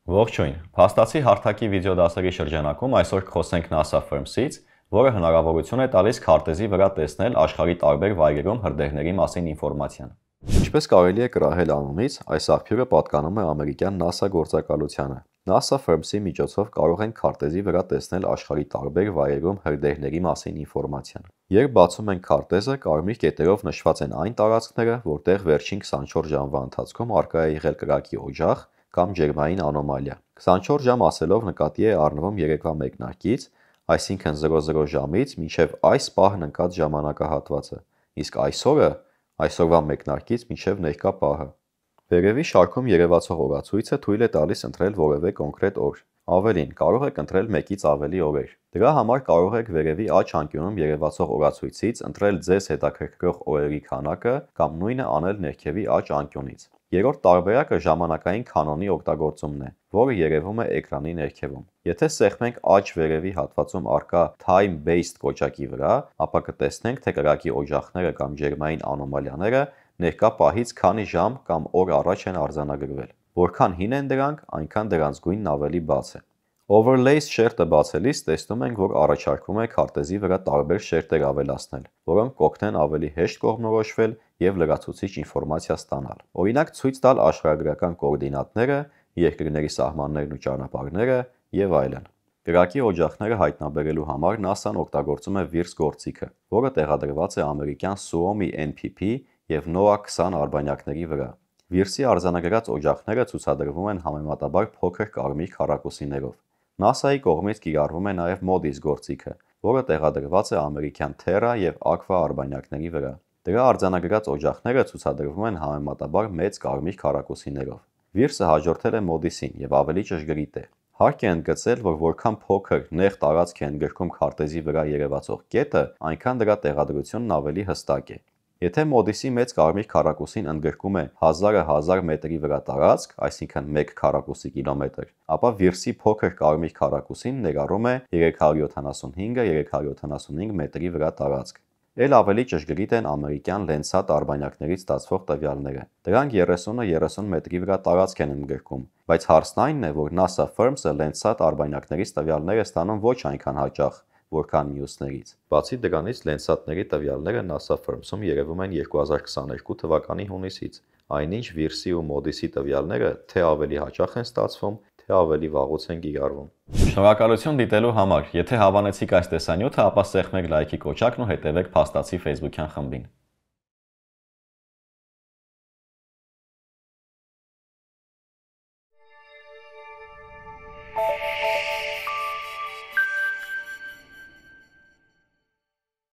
Ողջույն։ Փաստացի հարթակի վիդեոդասերի շրջանակում այսօր կխոսենք NASA Firms-ից, որը հնարավորություն է տալիս քարտեզի վրա տեսնել աշխարհի տարբեր վայրերում հրդեհների մասին ինֆորմացիան։ Ինչպես կարելի է կրահել անունից, այս աղբյուրը պատկանում է ամերիկյան NASA գործակալությանը։ NASA Firms-ի միջոցով կարող են քարտեզի վրա տեսնել աշխարհի տարբեր վայրերում հրդեհների մասին ինֆորմացիան։ Երբ բացում ենք քարտեզը, կարմիր կետերով նշված են այն տարածքները, որտեղ վերջին 24 ժամվա ընթացքում առկա է եղել կրակի օջախ կամ ջերմային անոմալիա։ 24 ժամ ասելով նկատի է առնվում երեկվա մեկնարկից, այսինքն 00 ժամից մինչև այս պահն ընկած ժամանակահատվածը, իսկ այսօրվա մեկնարկից մինչև ներկա պահը։ Վերևի շարքում երևացող օրացույցը թույլ է տալիս ընտրել որևէ կոնկրետ օր։ Ավելին, կարող եք ընտրել մեկից ավելի օրեր։ Դրա համար կարող եք վերևի աջ անկյունում երևացող օրացույցից ընտրել ձեզ հետաքրքրող օրերի քանակը կամ նույնը անել ներքևի աջ անկյունից։ Երրորդ տարբերակը ժամանակային կանոնի օգտագործումն է, որը երևում է էկրանի ներքևում։ Եթե սեղմենք աջ վերևի հատվածում առկա Time-based կոճակի վրա, ապա կտեսնենք, թե կրակի օջախները կամ ջերմային անոմալիաները ներկա պահից քանի ժամ կամ օր առաջ են արձանագրվել։ Որքան հին են դրանք, այնքան դրանց գույնն ավելի բաց է։ Overlays շերտը բացելիս տեսնում ենք, որ առաջարկվում է քարտեզի վրա տարբեր շերտեր ավելացնել, որոնք կօգնեն ավելի հեշտ կողմնորոշվել և լրացուցիչ ինֆորմացիա ստանալ։ Օրինակ ցույց տալ աշխարհագրական կոորդինատները, երկրների սահմաններն ու ճանապարհները եւ այլն։ Կրակի օջախները հայտնաբերելու համար NASA-ն օգտագործում է VIRS գործիքը, որը տեղադրված է ամերիկյան Suomi NPP և NOAA 20 արբանյակների վրա։ VIRS-ի արձանագրած օջախները ցուցադրվում են համեմատաբար փոքր կարմիր քառակուսիներով։ NASA-ի կողմից կիրառվում է նաև MODIS գործիքը, որը տեղադրված է ամերիկյան Terra և Aqua արբանյակների վրա։ Դրա արձանագրած օջախները ցուցադրվում են համեմատաբար մեծ կարմիր քառակուսիներով։ VIRS-ը հաջորդել է MODIS-ին և ավելի ճշգրիտ է։ Հարկ է ընդգծել, որ որքան փոքր նեղ տարածք է ընդգրկում քարտեզի վրա երևացող կետը, այնքան դրա տեղադրությունն ավելի հստակ է։ Եթե MODIS-ի մեծ կարմիր քառակուսին ընդգրկում է 1000 մետրի վրա տարածք, այսինքն 1 քառակուսի կիլոմետր, ապա VIRS-ի փոքր կարմիր քառակուսին ներառում է 375 մետրի վրա տարածք։ Էլ ավելի ճշգրիտ են ամերիկյան Landsat արբանյակներից ստացվող տվյալները։ Դրանք 30 մետրի վրա տարածք են ընդգրկում, բայց հարցն այն է, որ NASA Firms-ը Landsat արբանյակներից տվյալներ է ստանում ոչ այնքան հաճախ, որքան մյուսներից։ Բացի դրանից, Landsat-ների տվյալները NASA Firms-ում երևում են 2022 թվականի հունիսից, այնինչ VIRS-ի ու MODIS-ի տվյալները թե ավելի հաճախ են ստացվում, թե ավելի վաղուց են կիրառվում։ Շնորհակալություն դիտելու համար։ Եթե հավանեցիք այս տեսանյութը, ապա սեղմեք լայքի կոճակն ու հետևեք Փաստացի Facebook-յան խմբին։